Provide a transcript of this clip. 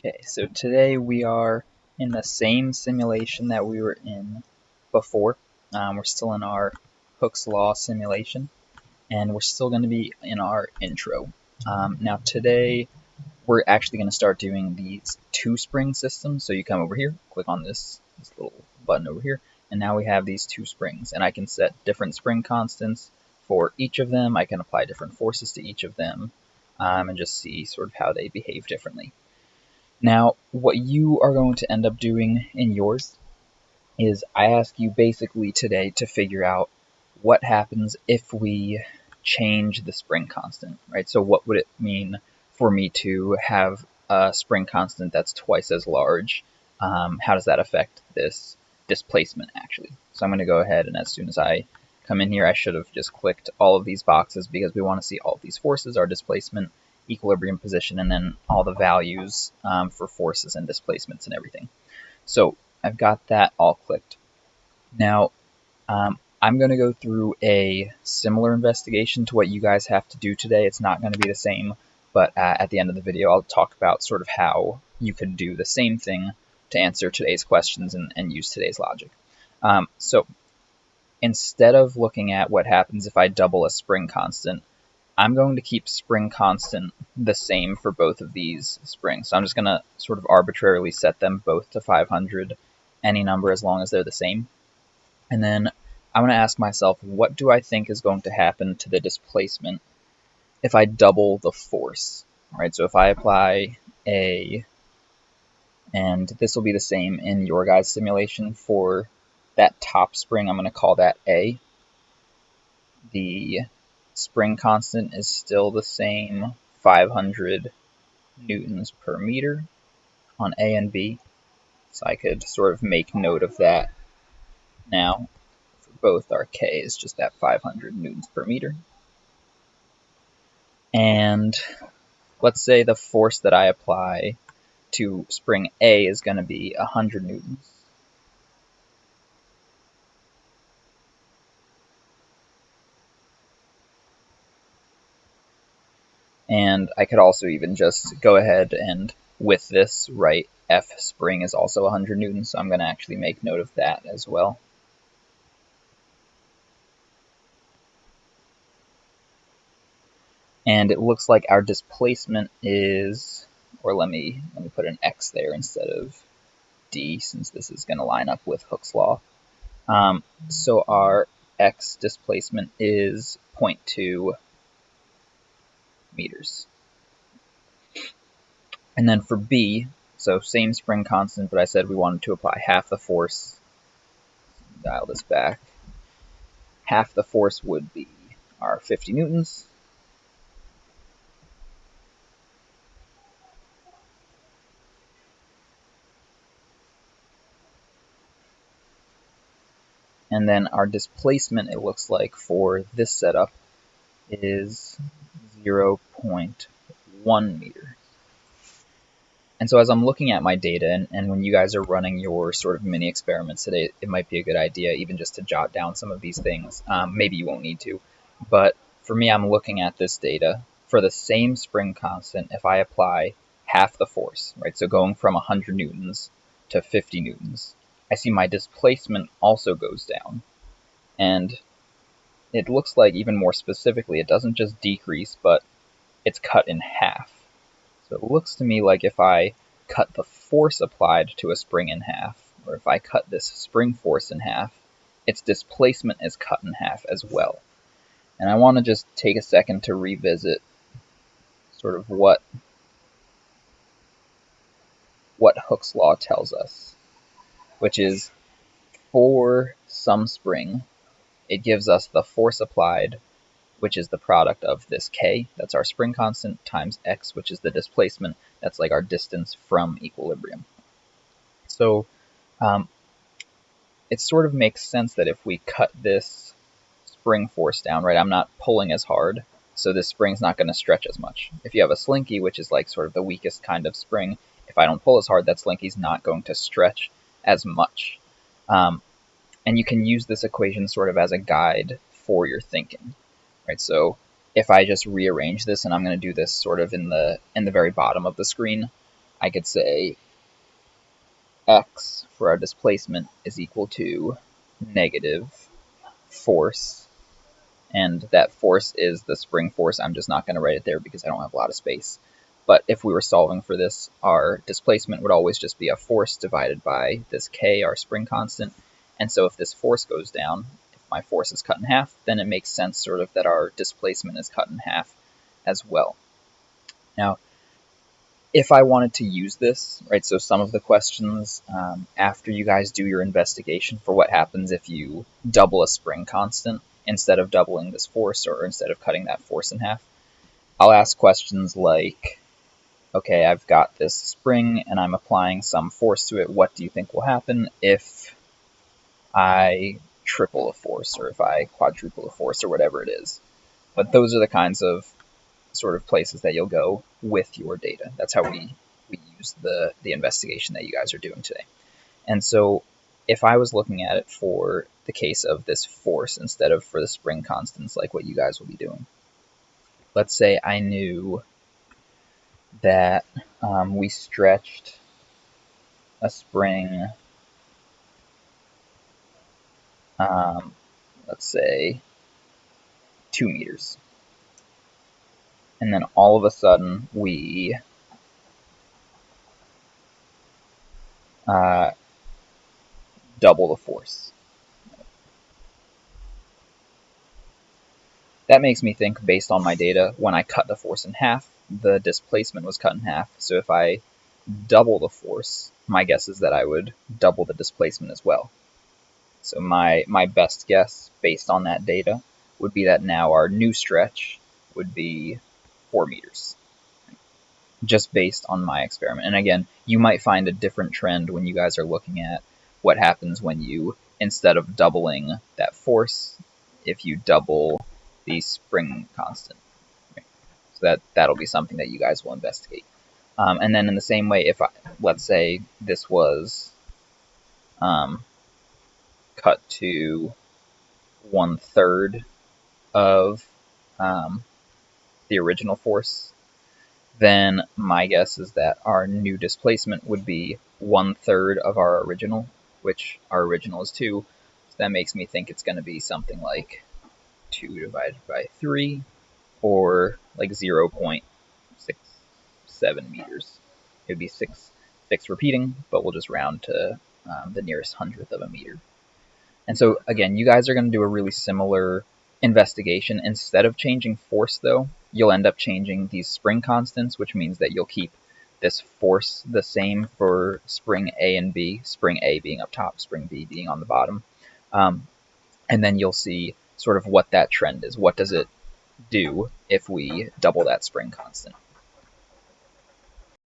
Okay, so today we are in the same simulation that we were in before. We're still in our Hooke's Law simulation, and we're still going to be in our intro. Now today we're actually going to start doing these two spring systems. So you come over here, click on this little button over here, and now we have these two springs, and I can set different spring constants for each of them. I can apply different forces to each of them, and just see sort of how they behave differently. Now, what you are going to end up doing in yours is I ask you basically today to figure out what happens if we change the spring constant, right? So what would it mean for me to have a spring constant that's twice as large? How does that affect this displacement, actually? So I'm going to go ahead, and as soon as I come in here, I should have just clicked all of these boxes because we want to see all of these forces, our displacement, equilibrium position, and then all the values for forces and displacements and everything. So I've got that all clicked. Now, I'm going to go through a similar investigation to what you guys have to do today. It's not going to be the same, but at the end of the video, I'll talk about sort of how you could do the same thing to answer today's questions and use today's logic. So instead of looking at what happens if I double a spring constant, I'm going to keep spring constant the same for both of these springs. So I'm just going to sort of arbitrarily set them both to 500, any number as long as they're the same. And then I'm going to ask myself, what do I think is going to happen to the displacement if I double the force? All right, so if I apply A, and this will be the same in your guys' simulation for that top spring, I'm going to call that A. The spring constant is still the same, 500 newtons per meter on A and B. So I could sort of make note of that now. For both, our K is just at 500 newtons per meter. And let's say the force that I apply to spring A is going to be 100 newtons. And I could also even just go ahead and with this write F spring is also 100 newtons, so I'm going to actually make note of that as well. And it looks like our displacement is, or let me put an X there instead of D, since this is going to line up with Hooke's law. So our X displacement is 0.2 meters. And then for B, so same spring constant, but I said we wanted to apply half the force. Dial this back. Half the force would be our 50 newtons. And then our displacement, it looks like, for this setup is 0.1 meters. And so as I'm looking at my data, and when you guys are running your sort of mini experiments today, it might be a good idea even just to jot down some of these things. Maybe you won't need to. But for me, I'm looking at this data. For the same spring constant, if I apply half the force, right, so going from 100 newtons to 50 newtons, I see my displacement also goes down. And it looks like, even more specifically, it doesn't just decrease, but it's cut in half. So it looks to me like if I cut the force applied to a spring in half, or if I cut this spring force in half, its displacement is cut in half as well. And I want to just take a second to revisit sort of what Hooke's law tells us, which is for some spring, it gives us the force applied, which is the product of this K, that's our spring constant, times X, which is the displacement, that's like our distance from equilibrium. So it sort of makes sense that if we cut this spring force down, right, I'm not pulling as hard, so this spring's not going to stretch as much. If you have a slinky, which is like sort of the weakest kind of spring, if I don't pull as hard, that slinky's not going to stretch as much. And you can use this equation sort of as a guide for your thinking. Right, so if I just rearrange this, and I'm going to do this sort of in the very bottom of the screen, I could say x for our displacement is equal to negative force, and that force is the spring force. I'm just not going to write it there because I don't have a lot of space. But if we were solving for this, our displacement would always just be a force divided by this k, our spring constant. And so if this force goes down, if my force is cut in half, then it makes sense sort of that our displacement is cut in half as well. Now, if I wanted to use this, right, so some of the questions after you guys do your investigation for what happens if you double a spring constant instead of doubling this force or instead of cutting that force in half, I'll ask questions like, okay, I've got this spring and I'm applying some force to it. What do you think will happen if I triple a force or if I quadruple a force or whatever it is? But those are the kinds of sort of places that you'll go with your data. That's how we use the investigation that you guys are doing today. And so if I was looking at it for the case of this force instead of for the spring constants like what you guys will be doing, let's say I knew that we stretched a spring, um, let's say 2 meters, and then all of a sudden we uh, double the force. That makes me think, based on my data, when I cut the force in half, the displacement was cut in half. So if I double the force, my guess is that I would double the displacement as well. So my best guess, based on that data, would be that now our new stretch would be 4 meters, just based on my experiment. And again, you might find a different trend when you guys are looking at what happens when you, instead of doubling that force, if you double the spring constant. So that'll be something that you guys will investigate. And then in the same way, if let's say this was cut to 1/3 of the original force, then my guess is that our new displacement would be 1/3 of our original, which our original is 2. So that makes me think it's going to be something like 2 divided by 3, or like 0.67 meters. It would be six repeating, but we'll just round to the nearest hundredth of a meter. And so again, you guys are going to do a really similar investigation. Instead of changing force, though, you'll end up changing these spring constants, which means that you'll keep this force the same for spring A and B, spring A being up top, spring B being on the bottom. And then you'll see sort of what that trend is. What does it do if we double that spring constant?